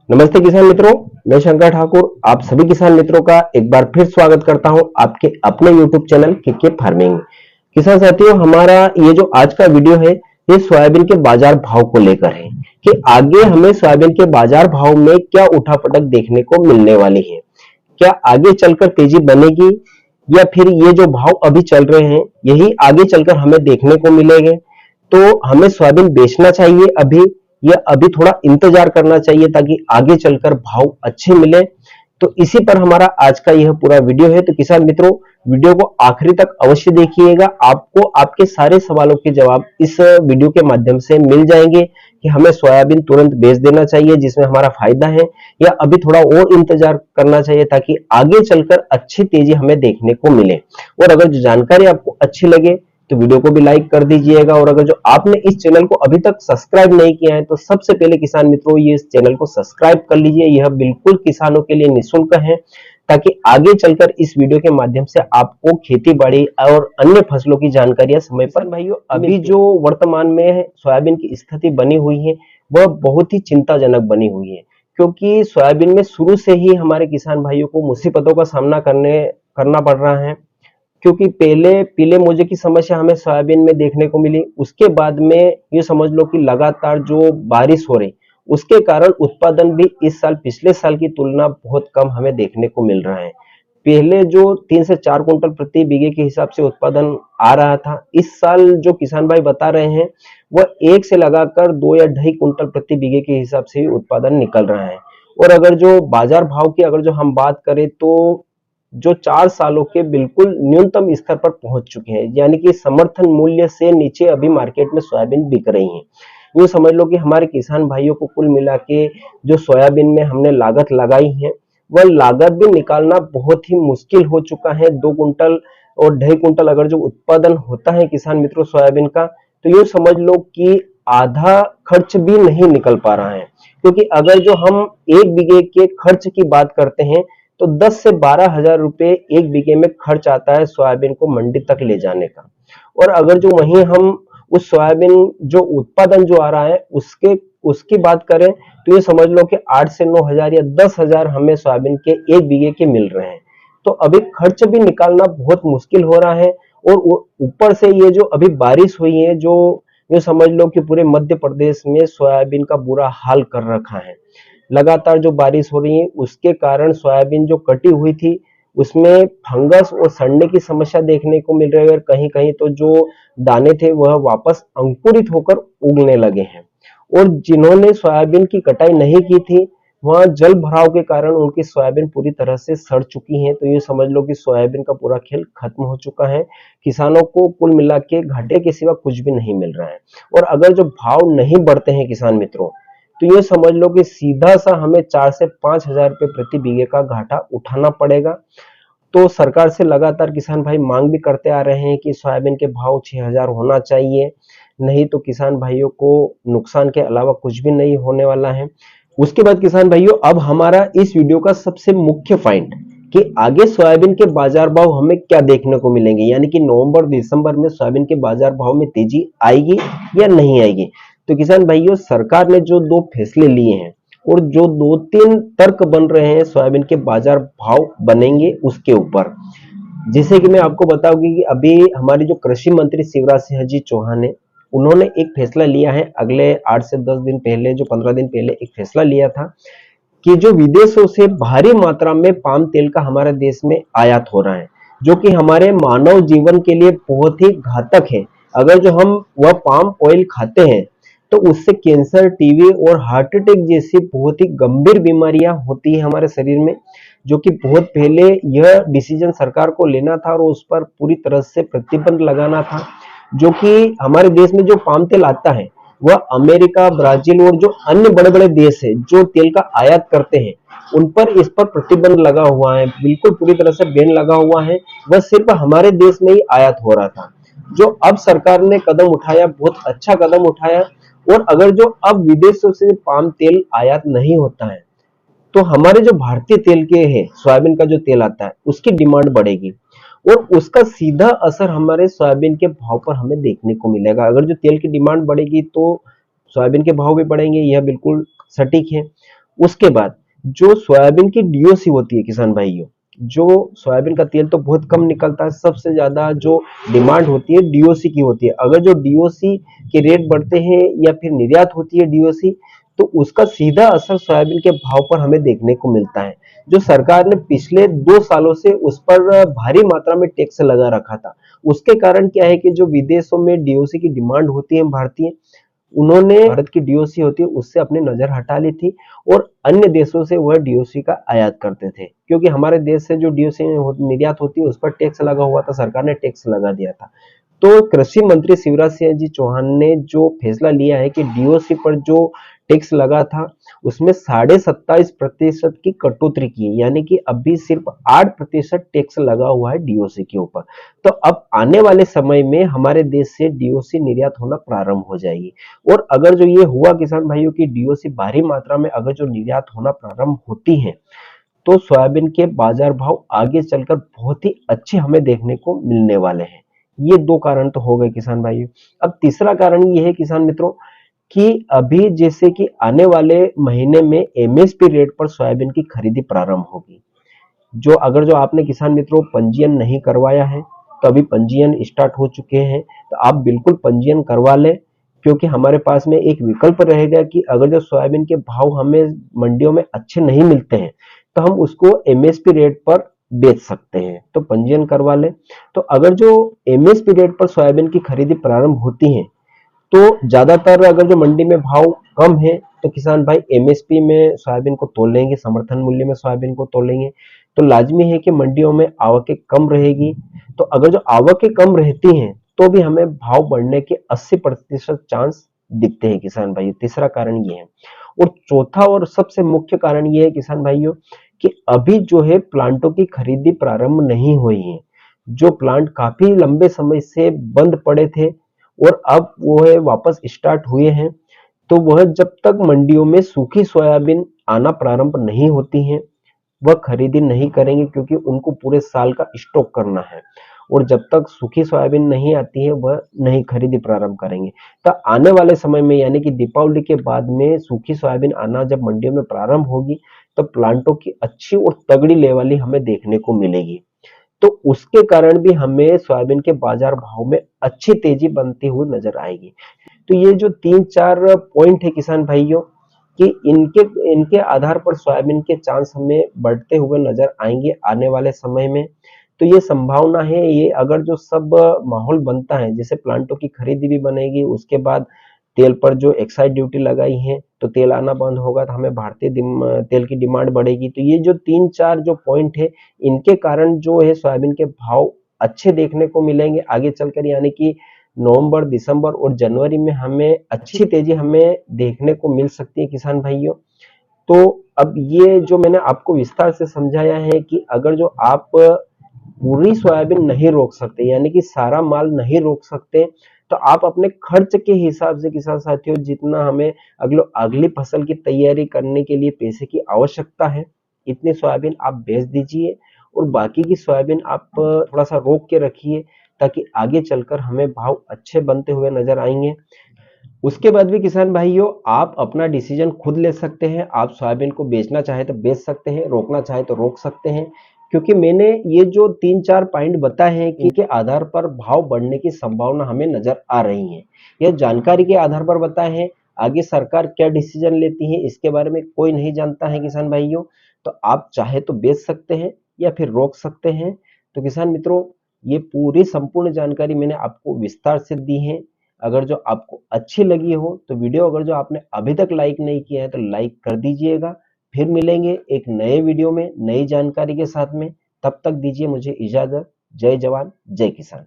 नमस्ते किसान मित्रों, मैं शंकर ठाकुर आप सभी किसान मित्रों का एक बार फिर स्वागत करता हूं आपके अपने YouTube चैनल के फार्मिंग। किसान साथियों, हमारा ये जो आज का वीडियो है ये सोयाबीन के बाजार भाव को लेकर है कि आगे हमें सोयाबीन के बाजार भाव में क्या उठापटक देखने को मिलने वाली है। क्या आगे चलकर तेजी बनेगी या फिर ये जो भाव अभी चल रहे हैं यही आगे चलकर हमें देखने को मिलेंगे। तो हमें सोयाबीन बेचना चाहिए अभी या अभी थोड़ा इंतजार करना चाहिए ताकि आगे चलकर भाव अच्छे मिले। तो इसी पर हमारा आज का यह पूरा वीडियो है। तो किसान मित्रों, वीडियो को आखिरी तक अवश्य देखिएगा, आपको आपके सारे सवालों के जवाब इस वीडियो के माध्यम से मिल जाएंगे कि हमें सोयाबीन तुरंत बेच देना चाहिए जिसमें हमारा फायदा है या अभी थोड़ा और इंतजार करना चाहिए ताकि आगे चलकर अच्छी तेजी हमें देखने को मिले। और अगर जो जानकारी आपको अच्छी लगे तो वीडियो को भी लाइक कर दीजिएगा। और अगर जो आपने इस चैनल को अभी तक सब्सक्राइब नहीं किया है तो सबसे पहले किसान मित्रों ये इस चैनल को सब्सक्राइब कर लीजिए। यह बिल्कुल किसानों के लिए निःशुल्क है ताकि आगे चलकर इस वीडियो के माध्यम से आपको खेती बाड़ी और अन्य फसलों की जानकारियां समय पर भाइयों अभी जो वर्तमान में सोयाबीन की स्थिति बनी हुई है वह बहुत ही चिंताजनक बनी हुई है, क्योंकि सोयाबीन में शुरू से ही हमारे किसान भाइयों को मुसीबतों का सामना करना पड़ रहा है। क्योंकि पहले पीले मोजे की समस्या हमें सोयाबीन में देखने को मिली, उसके बाद में ये समझ लो कि लगातार जो बारिश हो रही उसके कारण उत्पादन भी इस साल पिछले साल की तुलना बहुत कम हमें देखने को मिल रहा है। पहले जो 3 से 4 कुंटल प्रति बीघे के हिसाब से उत्पादन आ रहा था, इस साल जो किसान भाई बता रहे हैं वह 1 से लगाकर 2 या 2.5 कुंटल प्रति बीघे के हिसाब से ही उत्पादन निकल रहा है। और अगर जो बाजार भाव की अगर जो हम बात करें तो जो 4 सालों के बिल्कुल न्यूनतम स्तर पर पहुंच चुके हैं, यानी कि समर्थन मूल्य से नीचे अभी मार्केट में सोयाबीन बिक रही है। यूं समझ लो कि हमारे किसान भाइयों को कुल मिला के जो सोयाबीन में हमने लागत लगाई है वह लागत भी निकालना बहुत ही मुश्किल हो चुका है। 2 कुंटल और 2.5 कुंटल अगर जो उत्पादन होता है किसान मित्रों सोयाबीन का, तो यूं समझ लो कि आधा खर्च भी नहीं निकल पा रहा है। क्योंकि अगर जो हम 1 बीघे के खर्च की बात करते हैं तो 10 से 12 हजार रुपए 1 बीघे में खर्च आता है सोयाबीन को मंडी तक ले जाने का। और अगर जो वहीं हम उस सोयाबीन जो उत्पादन जो आ रहा है उसकी बात करें तो ये समझ लो कि 8 से 9 हजार या 10 हजार हमें सोयाबीन के 1 बीघे के मिल रहे हैं। तो अभी खर्च भी निकालना बहुत मुश्किल हो रहा है। और ऊपर से ये जो अभी बारिश हुई है जो ये समझ लो कि पूरे मध्य प्रदेश में सोयाबीन का बुरा हाल कर रखा है। लगातार जो बारिश हो रही है उसके कारण सोयाबीन जो कटी हुई थी उसमें फंगस और सड़ने की समस्या देखने को मिल रही है। और कहीं कहीं तो जो दाने थे वह वापस अंकुरित होकर उगने लगे हैं। और जिन्होंने सोयाबीन की कटाई नहीं की थी वहां जल भराव के कारण उनकी सोयाबीन पूरी तरह से सड़ चुकी है। तो ये समझ लो कि सोयाबीन का पूरा खेल खत्म हो चुका है। किसानों को कुल मिला के घाटे के सिवा कुछ भी नहीं मिल रहा है। और अगर जो भाव नहीं बढ़ते हैं किसान मित्रों तो ये समझ लो कि सीधा सा हमें 4 से 5 हजार रुपए प्रति बीघे का घाटा उठाना पड़ेगा। तो सरकार से लगातार किसान भाई मांग भी करते आ रहे हैं कि सोयाबीन के भाव 6 हजार होना चाहिए, नहीं तो किसान भाइयों को नुकसान के अलावा कुछ भी नहीं होने वाला है। उसके बाद किसान भाइयों अब हमारा इस वीडियो का सबसे मुख्य पॉइंट कि आगे सोयाबीन के बाजार भाव हमें क्या देखने को मिलेंगे, यानी कि नवंबर दिसंबर में सोयाबीन के बाजार भाव में तेजी आएगी या नहीं आएगी। तो किसान भाइयों सरकार ने जो 2 फैसले लिए हैं और जो 2-3 तर्क बन रहे हैं सोयाबीन के बाजार भाव बनेंगे उसके ऊपर। जैसे कि मैं आपको बताऊंगी कि अभी हमारे जो कृषि मंत्री शिवराज सिंह जी चौहान है उन्होंने एक फैसला लिया है अगले 8 से 10 दिन पहले, जो 15 दिन पहले एक फैसला लिया था कि जो विदेशों से भारी मात्रा में पाम तेल का हमारे देश में आयात हो रहा है जो कि हमारे मानव जीवन के लिए बहुत ही घातक है। अगर जो हम वह पाम ऑयल खाते हैं तो उससे कैंसर, टीबी और हार्ट अटैक जैसी बहुत ही गंभीर बीमारियां होती है हमारे शरीर में, जो कि बहुत पहले यह डिसीजन सरकार को लेना था और उस पर पूरी तरह से प्रतिबंध लगाना था। जो कि हमारे देश में जो पाम तेल आता है वह अमेरिका, ब्राजील और जो अन्य बड़े बड़े देश है जो तेल का आयात करते हैं उन पर इस पर प्रतिबंध लगा हुआ है, बिल्कुल पूरी तरह से बैन लगा हुआ है। वह सिर्फ हमारे देश में ही आयात हो रहा था। जो अब सरकार ने कदम उठाया बहुत अच्छा कदम उठाया। और अगर जो अब विदेशों से पाम तेल आयात नहीं होता है तो हमारे जो भारतीय तेल के है सोयाबीन का जो तेल आता है उसकी डिमांड बढ़ेगी और उसका सीधा असर हमारे सोयाबीन के भाव पर हमें देखने को मिलेगा। अगर जो तेल की डिमांड बढ़ेगी तो सोयाबीन के भाव भी बढ़ेंगे, यह बिल्कुल सटीक है। उसके बाद जो सोयाबीन की डीओसी होती है किसान भाइयों, जो सोयाबीन का तेल तो बहुत कम निकलता है, सबसे ज्यादा जो डिमांड होती है डीओसी की होती है। अगर जो डीओसी के रेट बढ़ते हैं या फिर निर्यात होती है डीओसी, तो उसका सीधा असर सोयाबीन के भाव पर हमें देखने को मिलता है। जो सरकार ने पिछले 2 सालों से उस पर भारी मात्रा में टैक्स लगा रखा था, उसके कारण क्या है कि जो विदेशों में डीओसी की डिमांड होती है भारतीय, उन्होंने भारत की डीओसी होती है उससे अपनी नजर हटा ली थी और अन्य देशों से वह डीओसी का आयात करते थे, क्योंकि हमारे देश से जो डीओसी निर्यात होती है उस पर टैक्स लगा हुआ था, सरकार ने टैक्स लगा दिया था। तो कृषि मंत्री शिवराज सिंह जी चौहान ने जो फैसला लिया है कि डीओसी पर जो टैक्स लगा था उसमें 27.5% की कटौती की है, यानी कि अभी सिर्फ 8% टैक्स लगा हुआ है डीओसी के ऊपर। तो अब आने वाले समय में हमारे देश से डीओसी निर्यात होना प्रारंभ हो जाएगी। और अगर जो ये हुआ किसान भाइयों की डीओसी भारी मात्रा में अगर जो निर्यात होना प्रारंभ होती है, तो सोयाबीन के बाजार भाव आगे चलकर बहुत ही अच्छे हमें देखने को मिलने वाले हैं। ये 2 कारण तो हो गए किसान भाइयों। अब तीसरा कारण ये है किसान मित्रों कि अभी जैसे कि आने वाले महीने में एमएसपी रेट पर सोयाबीन की खरीदी प्रारंभ होगी। जो अगर जो आपने किसान मित्रों पंजीयन नहीं करवाया है, तो अभी पंजीयन स्टार्ट हो चुके हैं, तो आप बिल्कुल पंजीयन करवा लें, क्योंकि हमारे पास में एक विकल्प रहेगा कि अगर जो सोयाबीन के भाव हमें मंडियों में अच्छे नहीं मिलते हैं, तो हम उसको एमएसपी रेट पर बेच सकते हैं। तो पंजीयन करवा लें। तो अगर जो एमएसपी रेट पर सोयाबीन की खरीदी प्रारंभ होती है, तो ज्यादातर अगर जो मंडी में भाव कम है, तो किसान भाई एमएसपी में सोयाबीन को तोल लेंगे, समर्थन मूल्य में सोयाबीन को तोलेंगे। तो लाजमी है कि मंडियों में आवकें कम रहेगी। तो अगर जो आवकें कम रहती हैं, तो भी हमें भाव बढ़ने के 80% चांस दिखते हैं किसान भाई। तीसरा कारण ये है। और चौथा और सबसे मुख्य कारण ये है किसान भाइयों कि अभी जो है प्लांटों की खरीदी प्रारंभ नहीं हुई है। जो प्लांट काफी लंबे समय से बंद पड़े थे और अब वो है वापस स्टार्ट हुए हैं, तो वह जब तक मंडियों में सूखी सोयाबीन आना प्रारंभ नहीं होती है, वह खरीदी नहीं करेंगे, क्योंकि उनको पूरे साल का स्टॉक करना है। और जब तक सूखी सोयाबीन नहीं आती है वह नहीं खरीदी प्रारंभ करेंगे। तो आने वाले समय में यानी कि दीपावली के बाद में सूखी सोयाबीन आना जब मंडियों में प्रारंभ होगी, तो प्लांटों की अच्छी और तगड़ी लेवली हमें देखने को मिलेगी। तो उसके कारण भी हमें सोयाबीन के बाजार भाव में अच्छी तेजी बनती हुई नजर आएगी। तो ये जो 3-4 पॉइंट है किसान भाइयों कि इनके इनके आधार पर सोयाबीन के चांस हमें बढ़ते हुए नजर आएंगे आने वाले समय में। तो ये संभावना है, ये अगर जो सब माहौल बनता है, जैसे प्लांटों की खरीदी भी बनेगी, उसके बाद तेल पर जो एक्साइज ड्यूटी लगाई है, तो तेल आना बंद होगा, तो हमें भारतीय तेल की डिमांड बढ़ेगी। तो ये जो 3-4 जो पॉइंट है, इनके कारण जो है सोयाबीन के भाव अच्छे देखने को मिलेंगे आगे चलकर, यानी कि नवंबर, दिसंबर और जनवरी में हमें अच्छी तेजी हमें देखने को मिल सकती है किसान भाइयों। तो अब ये जो मैंने आपको विस्तार से समझाया है कि अगर जो आप पूरी सोयाबीन नहीं रोक सकते, यानी कि सारा माल नहीं रोक सकते, तो आप अपने खर्च के हिसाब से किसान साथियों जितना हमें अगली फसल की तैयारी करने के लिए पैसे की आवश्यकता है, इतनी सोयाबीन आप बेच दीजिए और बाकी की सोयाबीन आप थोड़ा सा रोक के रखिए, ताकि आगे चलकर हमें भाव अच्छे बनते हुए नजर आएंगे। उसके बाद भी किसान भाइयों आप अपना डिसीजन खुद ले सकते हैं। आप सोयाबीन को बेचना चाहे तो बेच सकते हैं, रोकना चाहे तो रोक सकते हैं, क्योंकि मैंने ये जो 3-4 पॉइंट बताए हैं कि के आधार पर भाव बढ़ने की संभावना हमें नजर आ रही है। यह जानकारी के आधार पर बताए हैं। आगे सरकार क्या डिसीजन लेती है इसके बारे में कोई नहीं जानता है किसान भाइयों। तो आप चाहे तो बेच सकते हैं या फिर रोक सकते हैं। तो किसान मित्रों, ये पूरी संपूर्ण जानकारी मैंने आपको विस्तार से दी है। अगर जो आपको अच्छी लगी हो तो वीडियो अगर जो आपने अभी तक लाइक नहीं किया है तो लाइक कर दीजिएगा। फिर मिलेंगे एक नए वीडियो में नई जानकारी के साथ में। तब तक दीजिए मुझे इजाजत। जय जवान जय किसान।